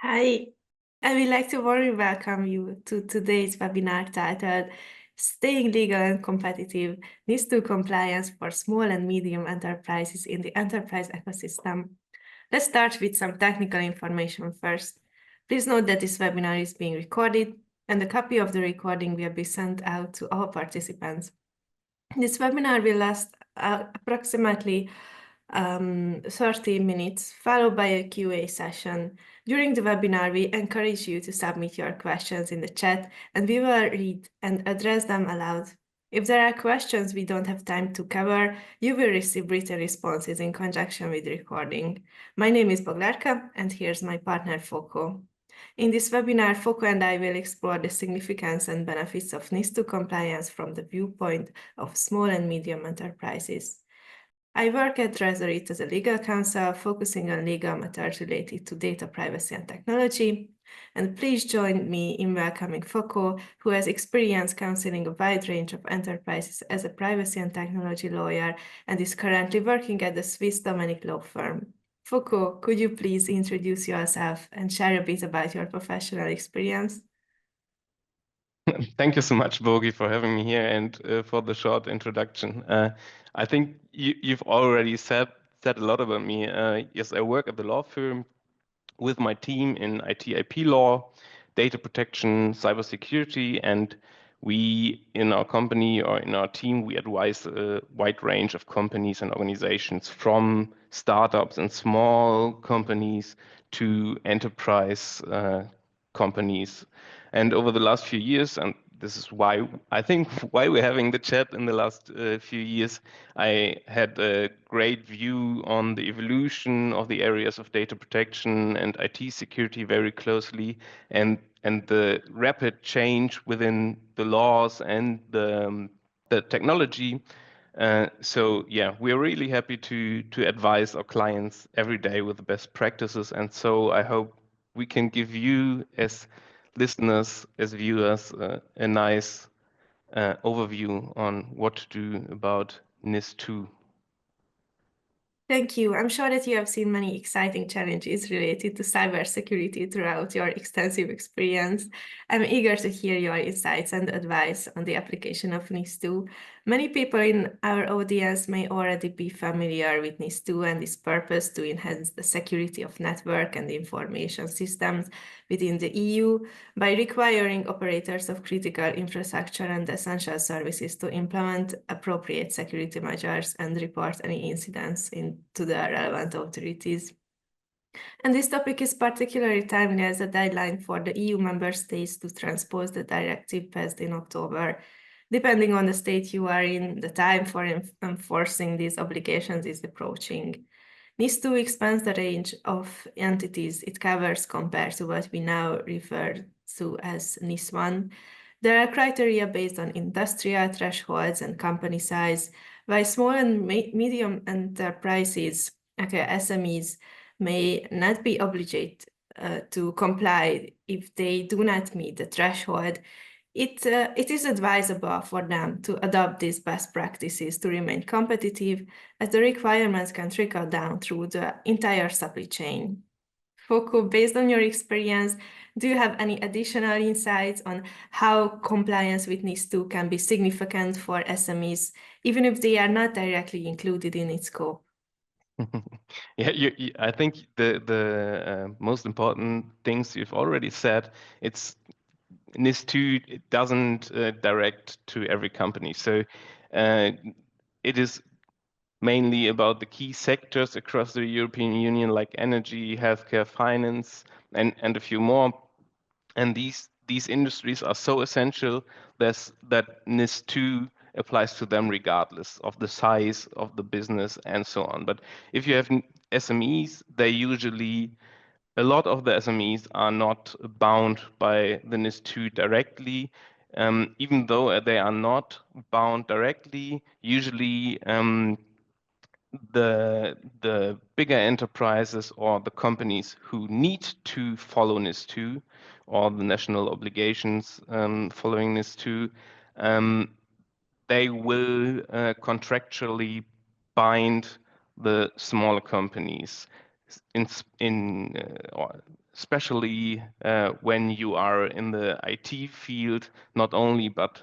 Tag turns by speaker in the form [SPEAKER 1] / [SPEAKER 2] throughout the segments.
[SPEAKER 1] Hi, I would like to warmly welcome you to today's webinar titled Staying Legal and Competitive, NIS2 Compliance for Small and Medium Enterprises in the Enterprise Ecosystem. Let's start with some technical information first. Please note that this webinar is being recorded, and a copy of the recording will be sent out to all participants. This webinar will last approximately 30 minutes, followed by a QA session. During the webinar, we encourage you to submit your questions in the chat, and we will read and address them aloud. If there are questions we don't have time to cover, you will receive written responses in conjunction with the recording. My name is Boglárka, and here's my partner, Fokko. In this webinar, Fokko and I will explore the significance and benefits of NIS2 compliance from the viewpoint of small and medium enterprises. I work at Tresorit as a legal counsel, focusing on legal matters related to data privacy and technology. And please join me in welcoming Fokko, who has experience counseling a wide range of enterprises as a privacy and technology lawyer and is currently working at the Swiss Domenig law firm. Fokko, could you please introduce yourself and share a bit about your professional experience?
[SPEAKER 2] Thank you so much, Bogi, for having me here and for the short introduction. I think you've already said a lot about me. Yes, I work at the law firm with my team in IT/IP law, data protection, cybersecurity, and we in our company or in our team, we advise a wide range of companies and organizations from startups and small companies to enterprise companies. And over the last few years, and this is why I think why we're having the chat in the last few years, I had a great view on the evolution of the areas of data protection and IT security very closely, and the rapid change within the laws and the technology. So yeah, we're really happy to advise our clients every day with the best practices, and so I hope we can give you as listeners, as viewers, a nice overview on what to do about NIS2.
[SPEAKER 1] Thank you. I'm sure that you have seen many exciting challenges related to cybersecurity throughout your extensive experience. I'm eager to hear your insights and advice on the application of NIS2. Many people in our audience may already be familiar with NIS2 and its purpose to enhance the security of network and information systems within the EU by requiring operators of critical infrastructure and essential services to implement appropriate security measures and report any incidents to the relevant authorities. And this topic is particularly timely as a deadline for the EU member states to transpose the directive passed in October. Depending on the state you are in, the time for enforcing these obligations is approaching. NIS2 expands the range of entities it covers compared to what we now refer to as NIS1. There are criteria based on industrial thresholds and company size, while small and medium enterprises, okay, SMEs, may not be obligated to comply if they do not meet the threshold. It is advisable for them to adopt these best practices to remain competitive, as the requirements can trickle down through the entire supply chain. Fokko, based on your experience, do you have any additional insights on how compliance with NIS2 can be significant for SMEs, even if they are not directly included in its scope?
[SPEAKER 2] Yeah, I think the most important things you've already said. It's NIS2 it doesn't direct to every company, so it is mainly about the key sectors across the European Union, like energy, healthcare, finance, and a few more. And these industries are so essential that NIS2 applies to them regardless of the size of the business and so on. But if you have SMEs, a lot of the SMEs are not bound by the NIS2 directly. Even though they are not bound directly, usually the bigger enterprises or the companies who need to follow NIS2 or the national obligations following NIS2, they will contractually bind the smaller companies. especially when you are in the IT field, not only, but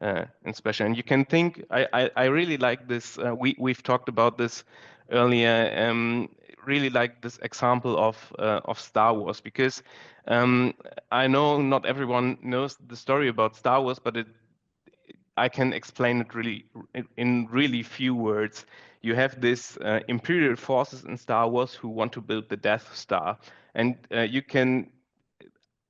[SPEAKER 2] in special. And you can think, I really like this, we've talked about this earlier, really like this example of Star Wars, because I know not everyone knows the story about Star Wars, but I can explain it really in really few words. You have this Imperial forces in Star Wars who want to build the Death Star, and you can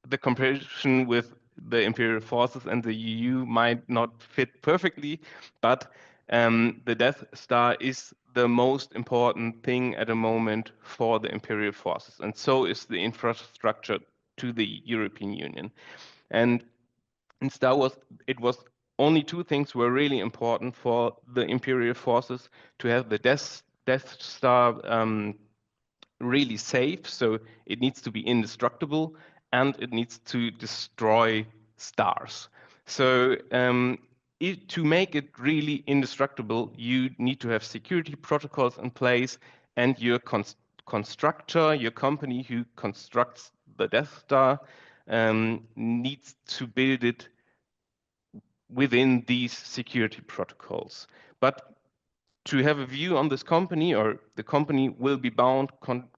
[SPEAKER 2] the comparison with the Imperial forces and the EU might not fit perfectly, but the Death Star is the most important thing at the moment for the Imperial forces, and so is the infrastructure to the European Union. And in Star Wars, it was only two things were really important for the Imperial forces: to have the Death Star really safe, so it needs to be indestructible, and it needs to destroy stars. So to make it really indestructible, you need to have security protocols in place, and your constructor, your company who constructs the Death Star, needs to build it within these security protocols. But to have a view on this company, or the company will be bound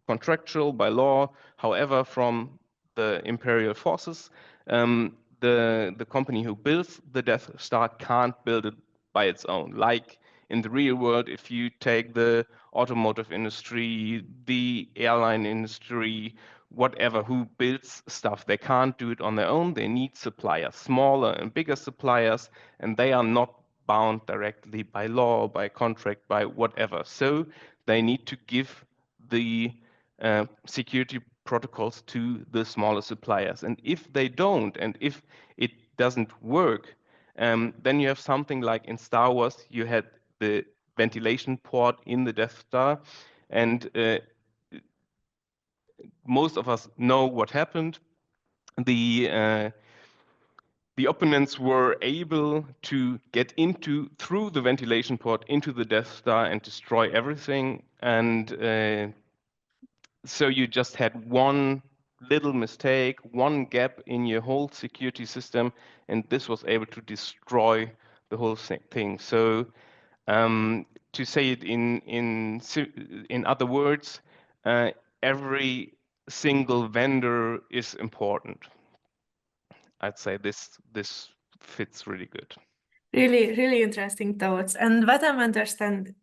[SPEAKER 2] contractual by law, however, from the imperial forces, the company who builds the Death Star can't build it by its own. Like in the real world, if you take the automotive industry, the airline industry, whatever, who builds stuff, they can't do it on their own. They need suppliers, smaller and bigger suppliers, and they are not bound directly by law, by contract, by whatever. So they need to give the security protocols to the smaller suppliers. And if they don't, and if it doesn't work, then you have something like in Star Wars, you had the ventilation port in the Death Star, and most of us know what happened. The opponents were able to get through the ventilation port into the Death Star and destroy everything. And so you just had one little mistake, one gap in your whole security system, and this was able to destroy the whole thing. So to say it in other words, every single vendor is important. I'd say this fits really good.
[SPEAKER 1] Really, really interesting thoughts. And what I understand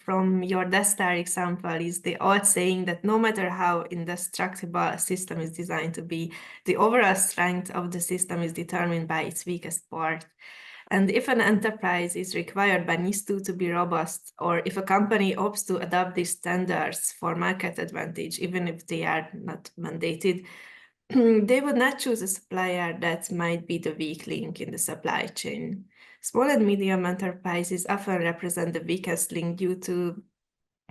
[SPEAKER 1] from your Death Star example is the old saying that no matter how indestructible a system is designed to be, the overall strength of the system is determined by its weakest part. And if an enterprise is required by NIS2 to be robust, or if a company opts to adopt these standards for market advantage, even if they are not mandated, they would not choose a supplier that might be the weak link in the supply chain. Small and medium enterprises often represent the weakest link due to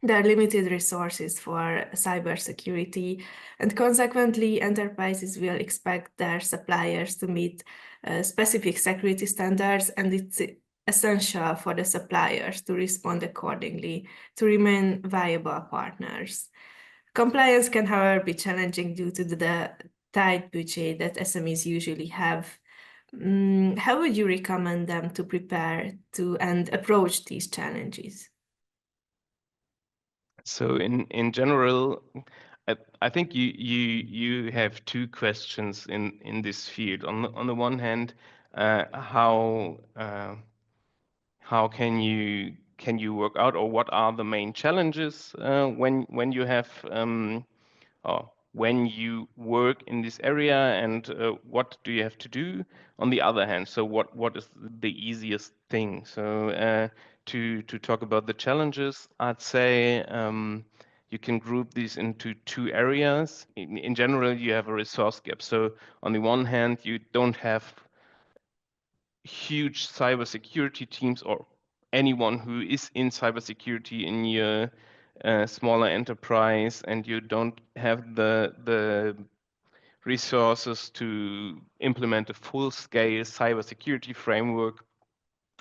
[SPEAKER 1] their limited resources for cybersecurity, and consequently, enterprises will expect their suppliers to meet specific security standards, and it's essential for the suppliers to respond accordingly to remain viable partners. Compliance can, however, be challenging due to the tight budget that SMEs usually have. How would you recommend them to prepare to and approach these challenges?
[SPEAKER 2] So in general, I think you have two questions in this field. On the one hand, how can you work out, or what are the main challenges when you have or when you work in this area, and what do you have to do? On the other hand, so what is the easiest thing? So to talk about the challenges, I'd say you can group these into two areas. In general, you have a resource gap. So on the one hand, you don't have huge cybersecurity teams, or anyone who is in cybersecurity in your smaller enterprise, and you don't have the resources to implement a full-scale cybersecurity framework.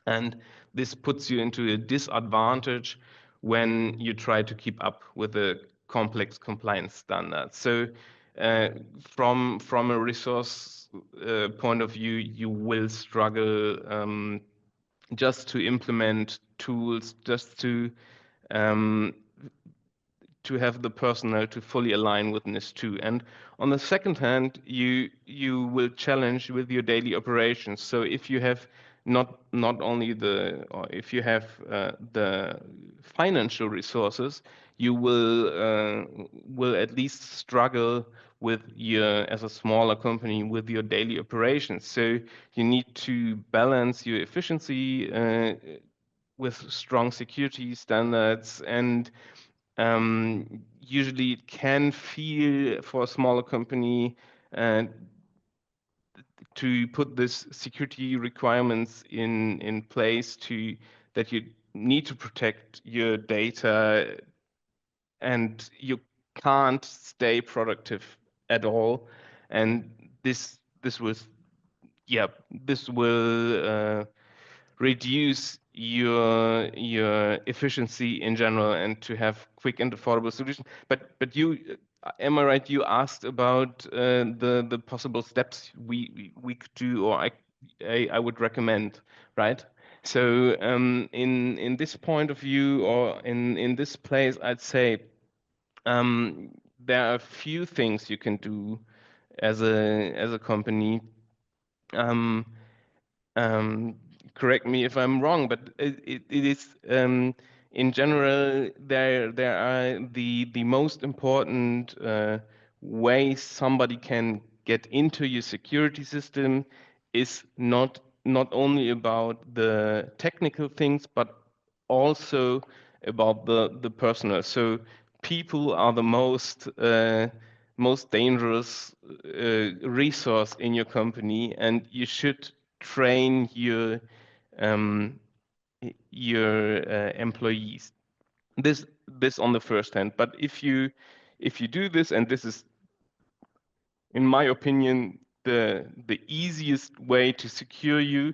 [SPEAKER 2] And this puts you into a disadvantage when you try to keep up with the complex compliance standards. So from a resource point of view, you will struggle just to implement tools, just to have the personnel to fully align with NIS2. And on the second hand, you will challenge with your daily operations. So if you have not only or if you have the financial resources, you will at least struggle with as a smaller company, with your daily operations. So you need to balance your efficiency with strong security standards, and usually it can feel for a smaller company to put this security requirements in place that you need to protect your data, and you can't stay productive at all. And this was this will reduce your efficiency in general, and to have quick and affordable solutions. But you, am I right? You asked about the possible steps we could do, or I would recommend, right? So in this point of view, or in this place, I'd say there are a few things you can do as a company. Um, um, Correct me if I'm wrong, but it is in general there are the most important ways somebody can get into your security system is not only about the technical things, but also about the personal. So people are the most dangerous resource in your company, and you should train um, your employees. This on the first hand. But if you do this, and this is, in my opinion, the easiest way to secure you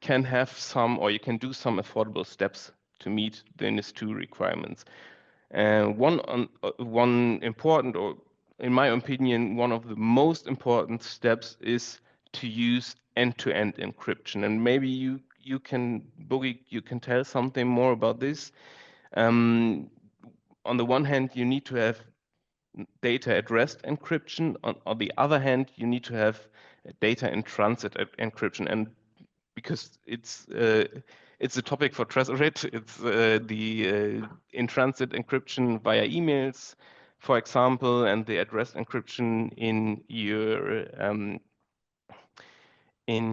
[SPEAKER 2] can have some, or you can do some affordable steps to meet the NIS2 requirements. One important, or in my opinion, one of the most important steps is to use end-to-end encryption. And maybe you can, Boogie, you can tell something more about this. On the one hand, you need to have data at rest encryption. On the other hand, you need to have data in transit encryption. And because it's a topic for Tresorit, it's the in-transit encryption via emails, for example, and the at rest encryption in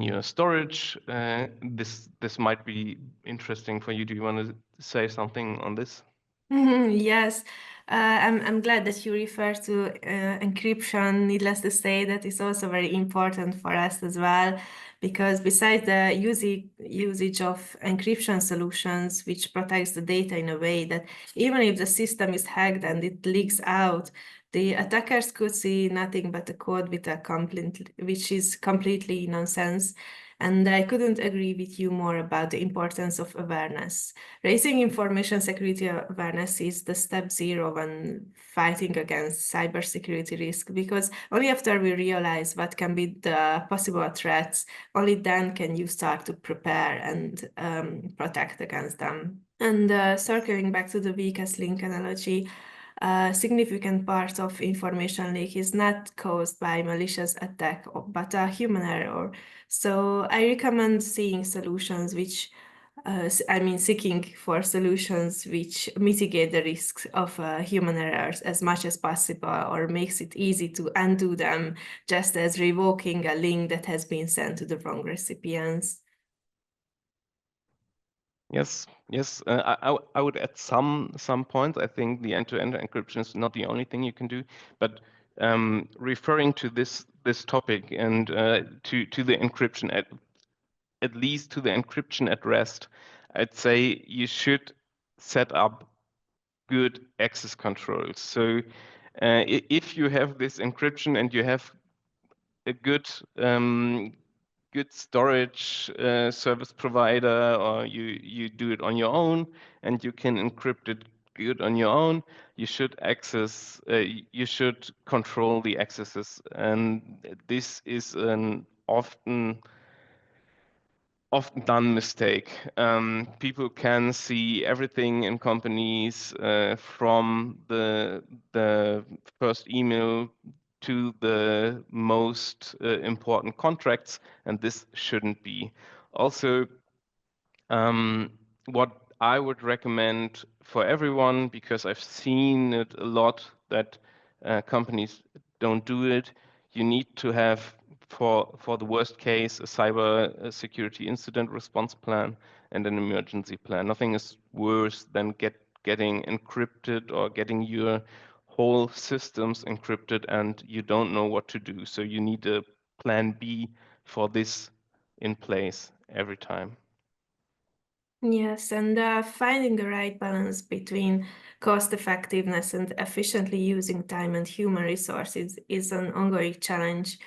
[SPEAKER 2] your storage. This might be interesting for you. Do you want to say something on this?
[SPEAKER 1] Yes, I'm glad that you refer to encryption. Needless to say, that is also very important for us as well, because besides the usage of encryption solutions, which protects the data in a way that even if the system is hacked and it leaks out, the attackers could see nothing but the code with which is completely nonsense. And I couldn't agree with you more about the importance of awareness. Raising information security awareness is the step zero when fighting against cybersecurity risk, because only after we realize what can be the possible threats, only then can you start to prepare and protect against them. And circling back to the weakest link analogy, a significant part of information leak is not caused by malicious attack, but a human error. So I recommend seeing solutions which seeking for solutions which mitigate the risks of human errors as much as possible, or makes it easy to undo them, just as revoking a link that has been sent to the wrong recipients.
[SPEAKER 2] Yes, yes. I would add some points. I think the end-to-end encryption is not the only thing you can do, but referring to this topic, and to the encryption, at least to the encryption at rest, I'd say you should set up good access controls. So if you have this encryption and you have a good storage service provider, or you do it on your own, and you can encrypt it good on your own. You should you should control the accesses, and this is an often done mistake. People can see everything in companies from the first email to the most important contracts, and this shouldn't be. Also, what I would recommend for everyone, because I've seen it a lot that companies don't do it, you need to have for the worst case a cyber security incident response plan and an emergency plan. Nothing is worse than getting encrypted or getting your whole systems encrypted and you don't know what to do. So you need a plan B for this in place every time.
[SPEAKER 1] Yes, and finding the right balance between cost effectiveness and efficiently using time and human resources is an ongoing challenge.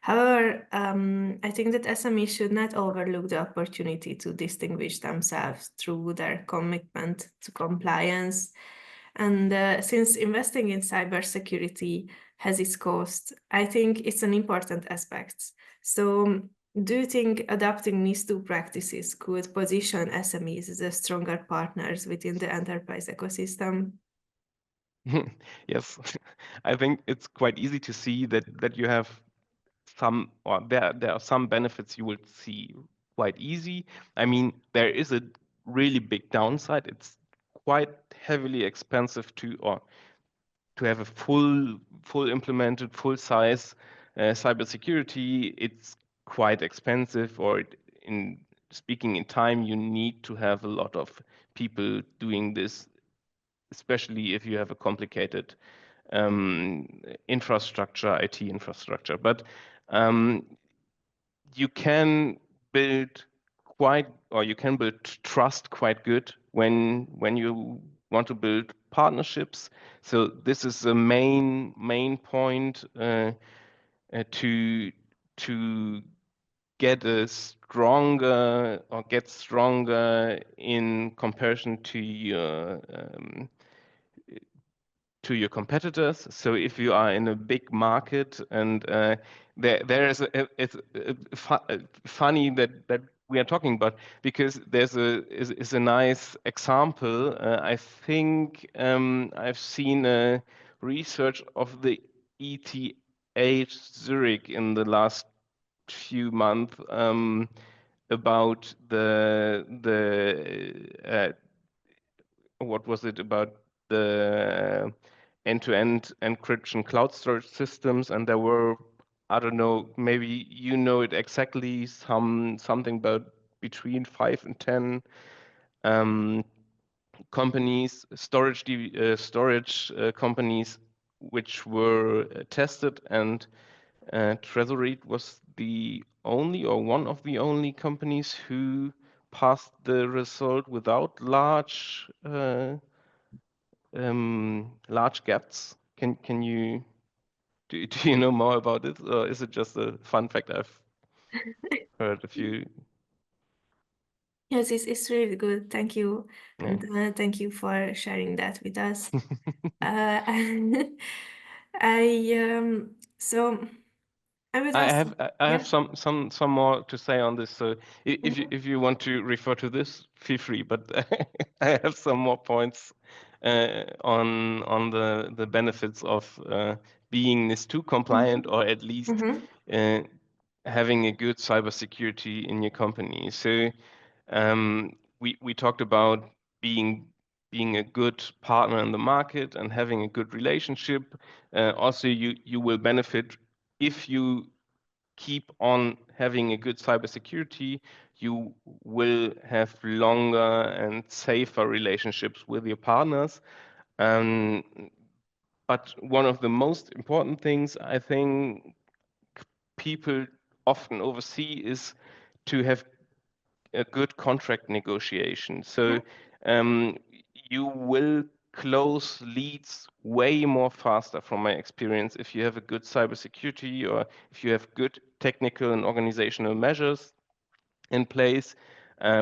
[SPEAKER 1] However, I think that SMEs should not overlook the opportunity to distinguish themselves through their commitment to compliance. And since investing in cybersecurity has its cost, I think it's an important aspect. So, do you think adopting NIS2 practices could position SMEs as a stronger partners within the enterprise ecosystem?
[SPEAKER 2] Yes, I think it's quite easy to see that you have some, or there are some benefits you will see quite easy. I mean, there is a really big downside. It's quite heavily expensive to have a full implemented, full size cybersecurity. It's quite expensive, or in speaking in time, you need to have a lot of people doing this, especially if you have a complicated infrastructure, IT infrastructure. But you can build you can build trust quite good when you want to build partnerships. So this is the main point to get a stronger or get stronger in comparison to your competitors. So if you are in a big market and there is it's funny that we are talking about, because there's a nice example. I think I've seen a research of the ETH Zurich in the last few months about what was it about the end-to-end encryption cloud storage systems, and there were, I don't know, maybe you know it exactly, something about between 5 and 10 companies, storage companies, which were tested, and Tresorit was the only or one of the only companies who passed the result without large gaps. Can you do you know more about it, or is it just a fun fact I've heard a few?
[SPEAKER 1] Yes, it's really good. Thank you.
[SPEAKER 2] Yeah.
[SPEAKER 1] And thank you for sharing that with us. Uh, so I would also,
[SPEAKER 2] I have
[SPEAKER 1] yeah.
[SPEAKER 2] some more to say on this. So
[SPEAKER 1] Mhm.
[SPEAKER 2] if you want to refer to this, feel free. But I have some more points on the benefits of being NIS2 compliant, or at least
[SPEAKER 1] Mhm.
[SPEAKER 2] uh, having a good cybersecurity in your company. So we talked about being a good partner in the market and having a good relationship. Also, you will benefit if you keep on having a good cybersecurity. You will have longer and safer relationships with your partners. Um, but one of the most important things I think people often oversee is to have a good contract negotiation. So um, you will close leads way more faster, from my experience, if you have a good cybersecurity, or if you have good technical and organizational measures in place.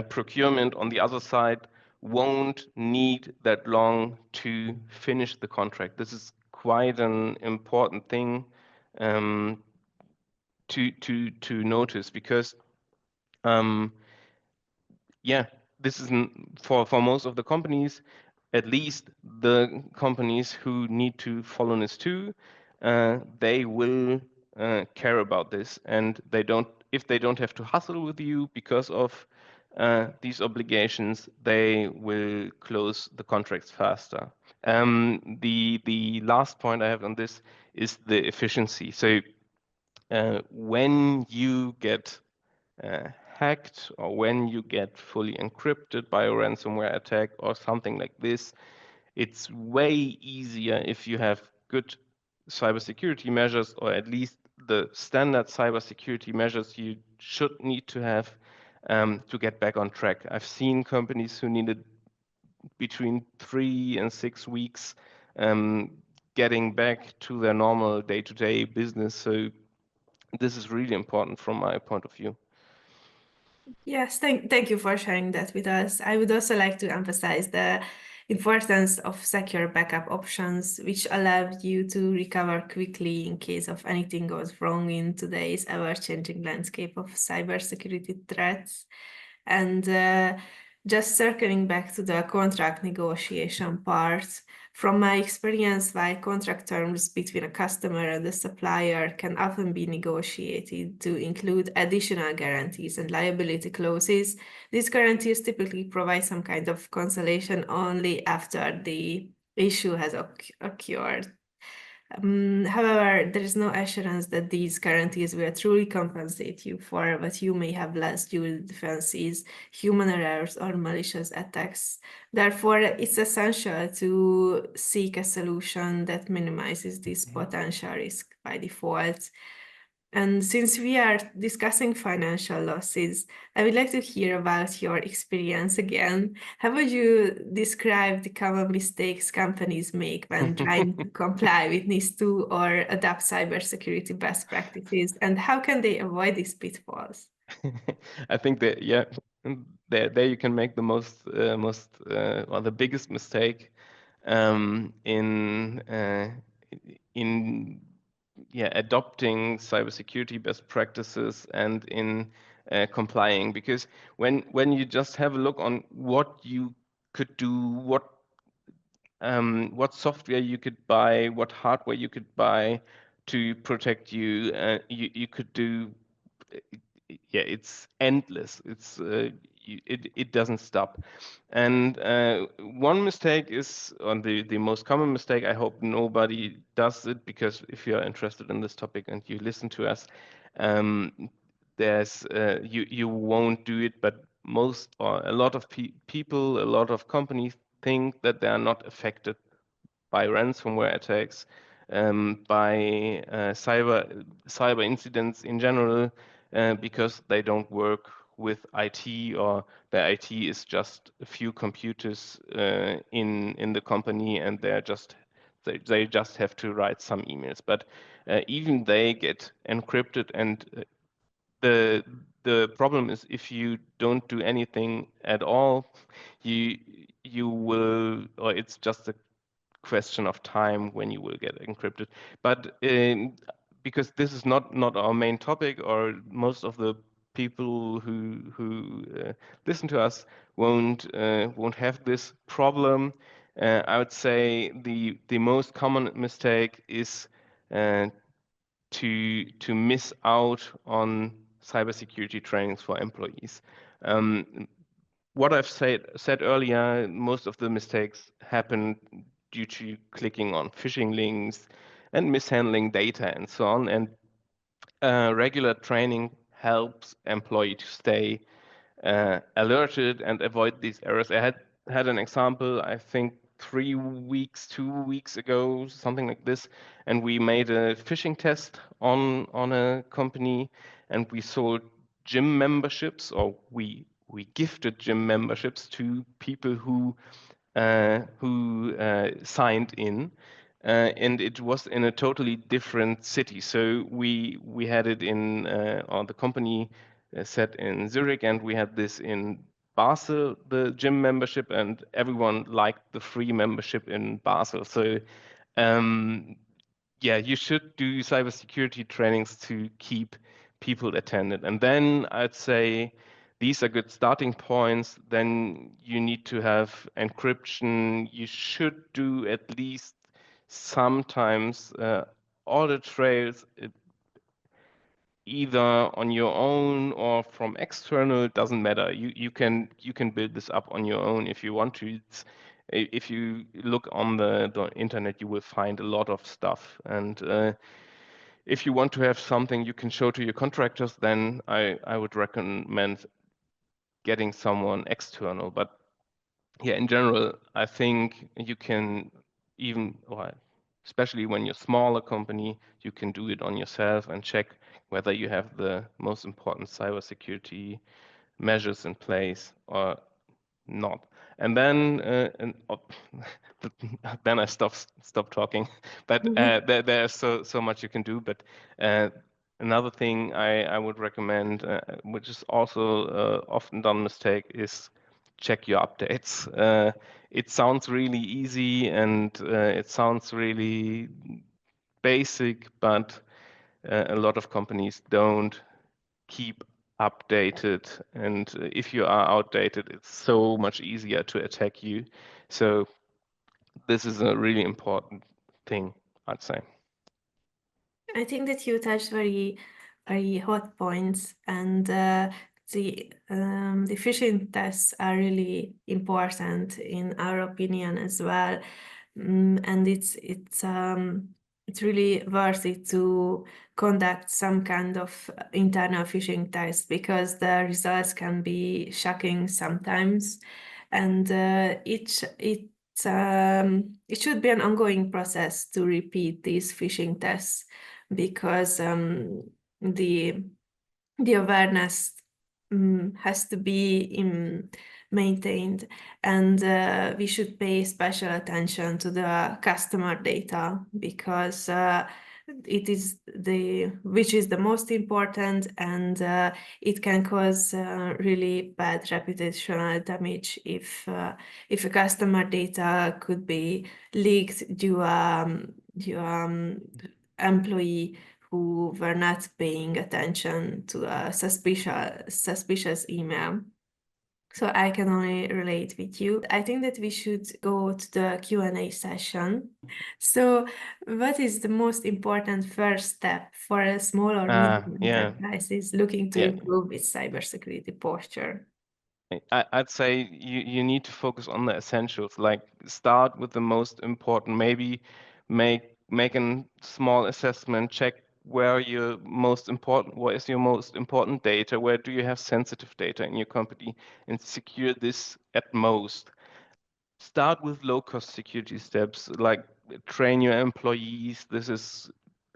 [SPEAKER 2] Procurement, on the other side, won't need that long to finish the contract. This is quite an important thing to notice, because yeah, this is for most of the companies, at least the companies who need to follow NIS2, they will care about this, and if they don't have to hustle with you because of these obligations, they will close the contracts faster. The last point I have on this is the efficiency. So when you get hacked, or when you get fully encrypted by a ransomware attack or something like this, it's way easier if you have good cybersecurity measures, or at least the standard cybersecurity measures you should need to have to get back on track. I've seen companies who needed between 3 and 6 weeks getting back to their normal day-to-day business. So this is really important from my point of view.
[SPEAKER 1] Yes, thank you for sharing that with us. I would also like to emphasize the importance of secure backup options, which allow you to recover quickly in case of anything goes wrong in today's ever-changing landscape of cybersecurity threats. And just circling back to the contract negotiation part, from my experience, while contract terms between a customer and a supplier can often be negotiated to include additional guarantees and liability clauses, these guarantees typically provide some kind of consolation only after the issue has occurred. However, there is no assurance that these guarantees will truly compensate you for what you may have lost due to defenses, human errors, or malicious attacks. Therefore, it's essential to seek a solution that minimizes this potential risk by default. And since we are discussing financial losses, I would like to hear about your experience again. How would you describe the common mistakes companies make when trying to comply with NIS2 or adopt cybersecurity best practices, and how can they avoid these pitfalls?
[SPEAKER 2] I think that, yeah, there you can make the most or the biggest mistake in adopting cybersecurity best practices and in complying, because when you just have a look on what you could do, what software you could buy, what hardware you could buy to protect you, you could do. Yeah, it's endless. It doesn't stop. And one mistake is, on the most common mistake, I hope nobody does it, because if you're interested in this topic and you listen to us, there's you won't do it, but most, or a lot of people, a lot of companies think that they are not affected by ransomware attacks, by cyber incidents in general, because they don't work with IT, or their IT is just a few computers in the company, and they just have to write some emails. But even they get encrypted, and the problem is, if you don't do anything at all, you will, or it's just a question of time when you will get encrypted. But because this is not our main topic, or most of the people who listen to us won't have this problem, I would say the most common mistake is to miss out on cybersecurity trainings for employees. What I've said earlier, most of the mistakes happen due to clicking on phishing links and mishandling data and so on. And regular training helps employee to stay alerted and avoid these errors. I had an example, I think 2 weeks ago, something like this, and we made a phishing test on a company, and we sold gym memberships, or we gifted gym memberships to people who signed in, and it was in a totally different city. So we had it in, or the company sat in Zurich, and we had this in Basel, the gym membership, and everyone liked the free membership in Basel. So yeah, you should do cybersecurity trainings to keep people attended. And then I'd say these are good starting points. Then you need to have encryption. You should do at least sometimes audit trails, either on your own or from external. It doesn't matter. You can build this up on your own if you want to. If you look on the internet, you will find a lot of stuff. And if you want to have something you can show to your contractors, then I would recommend getting someone external. But yeah, in general, I think you can even, well, especially when you're a smaller company, you can do it on yourself and check whether you have the most important cybersecurity measures in place or not. And then then I stop talking. But there's so much you can do. But another thing I would recommend, which is also often done mistake, is check your updates. It sounds really easy and it sounds really basic, but a lot of companies don't keep updated, and if you are outdated, it's so much easier to attack you. So this is a really important thing, I'd say.
[SPEAKER 1] I think that you touched very, very hot points, and the phishing tests are really important in our opinion as well. And it's really worth it to conduct some kind of internal phishing test, because the results can be shocking sometimes, and it should be an ongoing process to repeat these phishing tests, because the awareness has to be maintained, and we should pay special attention to the customer data, because it is which is the most important, and it can cause really bad reputational damage if a customer data could be leaked due employee who were not paying attention to a suspicious email. So I can only relate with you. I think that we should go to the Q&A session. So what is the most important first step for a small or medium enterprises looking to improve its cybersecurity posture?
[SPEAKER 2] I'd say you need to focus on the essentials, like start with the most important, maybe make a small assessment, check where your most important, what is your most important data, where do you have sensitive data in your company, and secure this at most. Start with low-cost security steps, like train your employees. This is,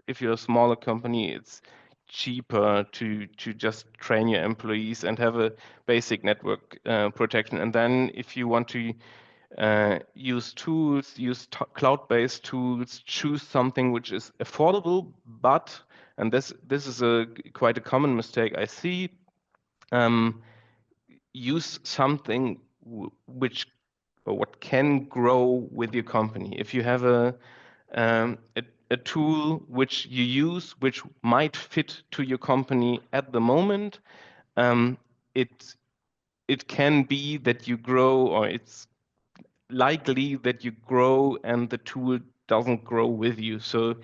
[SPEAKER 2] if you're a smaller company, it's cheaper to just train your employees and have a basic network protection. And then if you want to use tools, use cloud-based tools, choose something which is affordable, but, and this is quite a common mistake I see, use something which, or what can grow with your company. If you have a tool which you use, which might fit to your company at the moment, it can be that you grow, or it's likely that you grow and the tool doesn't grow with you. So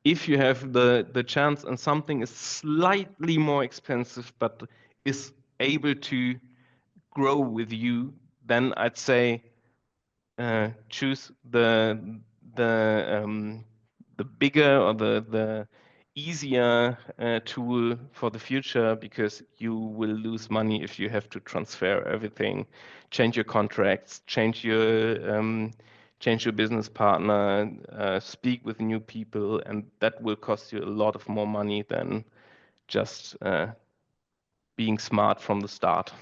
[SPEAKER 2] if you have the chance and something is slightly more expensive but is able to grow with you, then I'd say choose the bigger or the easier tool for the future, because you will lose money if you have to transfer everything, change your contracts, change your business partner, speak with new people, and that will cost you a lot of more money than just being smart from the start.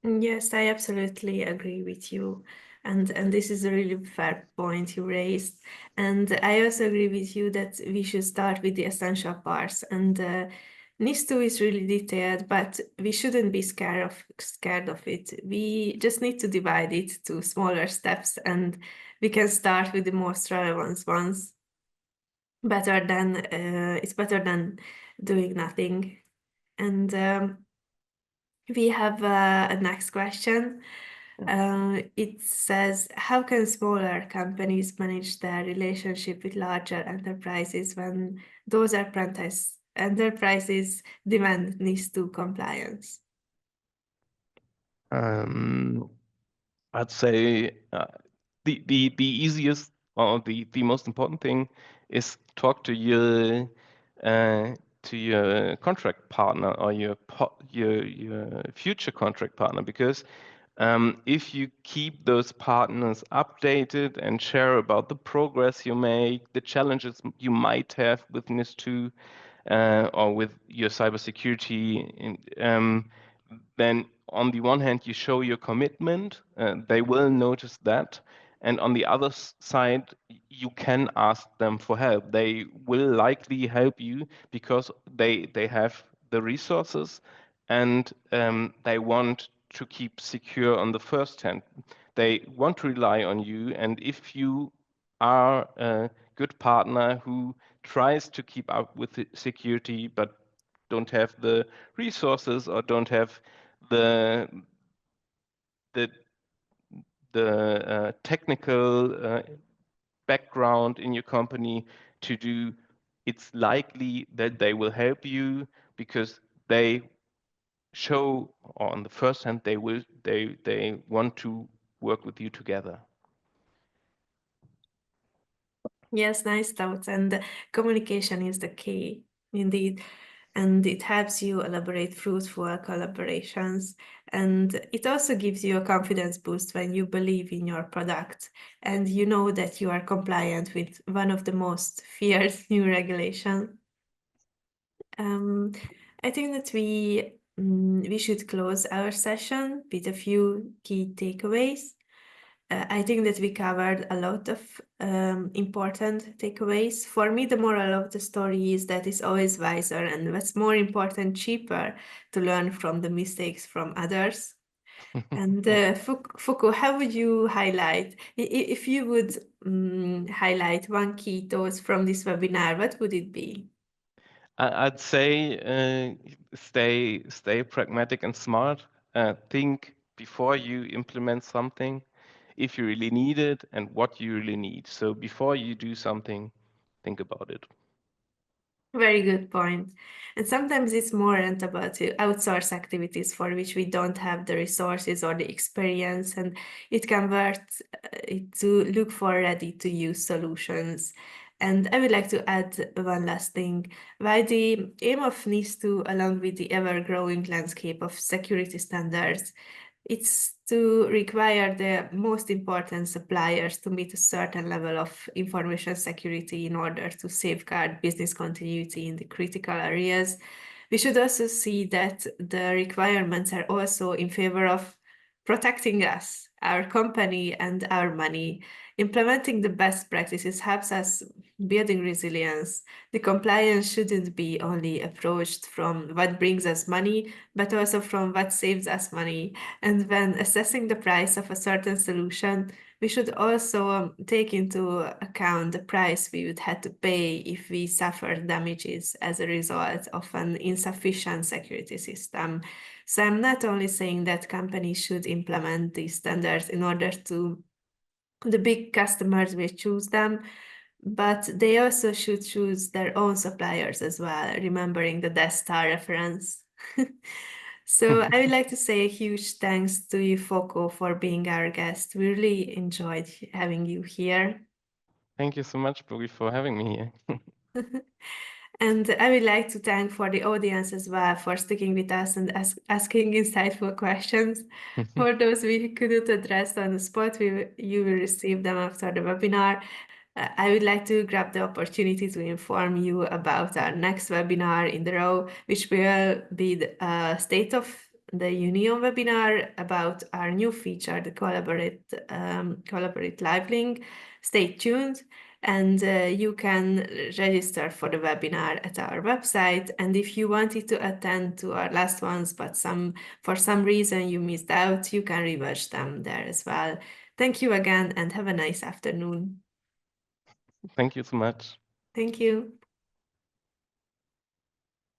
[SPEAKER 1] Yes, I absolutely agree with you. And this is a really fair point you raised. And I also agree with you that we should start with the essential parts. And NIS2 is really detailed, but we shouldn't be scared of it. We just need to divide it to smaller steps, and we can start with the most relevant ones. It's better than doing nothing. And we have a next question. It says, how can smaller companies manage their relationship with larger enterprises when those enterprises demand NIS2 compliance?
[SPEAKER 2] I'd say the easiest or the most important thing is talk to your contract partner or your future contract partner, because if you keep those partners updated and share about the progress you make, the challenges you might have with NIS2 or with your cybersecurity, then on the one hand, you show your commitment, they will notice that. And on the other side, you can ask them for help. They will likely help you because they have the resources, and they want to keep secure on the first hand. They want to rely on you, and if you are a good partner who tries to keep up with the security but don't have the resources or don't have the technical background in your company to do, it's likely that they will help you because they show, or on the first hand, they want to work with you together.
[SPEAKER 1] Yes, nice thoughts. And communication is the key, indeed. And it helps you elaborate fruitful collaborations. And it also gives you a confidence boost when you believe in your product and you know that you are compliant with one of the most feared new regulations. I think that we should close our session with a few key takeaways. I think that we covered a lot of important takeaways. For me, the moral of the story is that it's always wiser and what's more important, cheaper to learn from the mistakes from others. And Fokko, how would you highlight, if you would highlight one key thought from this webinar, what would it be?
[SPEAKER 2] I'd say stay pragmatic and smart. Think before you implement something, if you really need it and what you really need. So before you do something, think about it.
[SPEAKER 1] Very good point. And sometimes it's more rentable to outsource activities for which we don't have the resources or the experience, and it can worth it to look for ready-to-use solutions. And I would like to add one last thing. While the aim of NIS2, along with the ever-growing landscape of security standards, it's to require the most important suppliers to meet a certain level of information security in order to safeguard business continuity in the critical areas. We should also see that the requirements are also in favor of protecting us, our company, and our money. Implementing the best practices helps us building resilience. The compliance shouldn't be only approached from what brings us money, but also from what saves us money. And when assessing the price of a certain solution, we should also take into account the price we would have to pay if we suffer damages as a result of an insufficient security system. So I'm not only saying that companies should implement these standards in order to the big customers will choose them, but they also should choose their own suppliers as well, remembering the Death Star reference. So I would like to say a huge thanks to you, Fokko, for being our guest. We really enjoyed having you here.
[SPEAKER 2] Thank you so much, Bogi, for having me here.
[SPEAKER 1] And I would like to thank for the audience as well for sticking with us and asking insightful questions. For those we couldn't address on the spot, you will receive them after the webinar. I would like to grab the opportunity to inform you about our next webinar in the row, which will be the State of the Union webinar about our new feature, the Collaborate Live Link. Stay tuned. And you can register for the webinar at our website. And if you wanted to attend to our last ones, but for some reason you missed out, you can rewatch them there as well. Thank you again and have a nice afternoon.
[SPEAKER 2] Thank you so much.
[SPEAKER 1] Thank you.